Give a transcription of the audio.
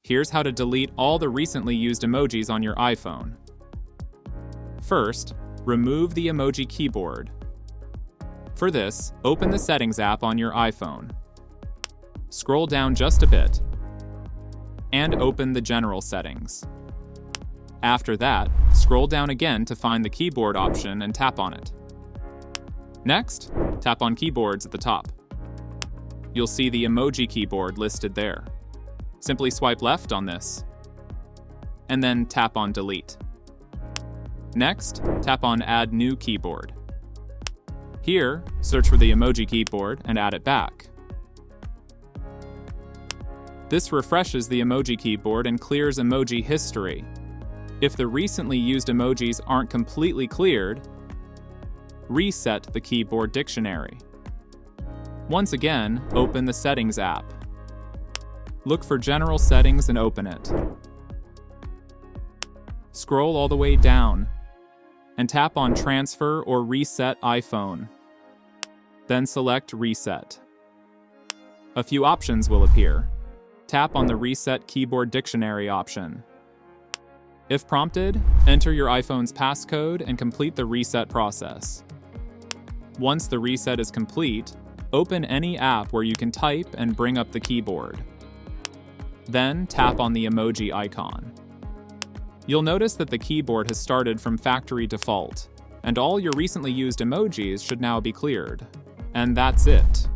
Here's how to delete all the recently used emojis on your iPhone. First, remove the emoji keyboard. For this, open the Settings app on your iPhone. Scroll down just a bit, and open the General settings. After that, scroll down again to find the keyboard option and tap on it. Next, tap on Keyboards at the top. You'll see the emoji keyboard listed there. Simply swipe left on this, and then tap on Delete. Next, tap on Add New Keyboard. Here, search for the emoji keyboard and add it back. This refreshes the emoji keyboard and clears emoji history. If the recently used emojis aren't completely cleared, reset the keyboard dictionary. Once again, open the Settings app. Look for General Settings and open it. Scroll all the way down and tap on Transfer or Reset iPhone. Then select Reset. A few options will appear. Tap on the Reset Keyboard Dictionary option. If prompted, enter your iPhone's passcode and complete the reset process. Once the reset is complete, open any app where you can type and bring up the keyboard. Then tap on the emoji icon. You'll notice that the keyboard has started from factory default, and all your recently used emojis should now be cleared. And that's it.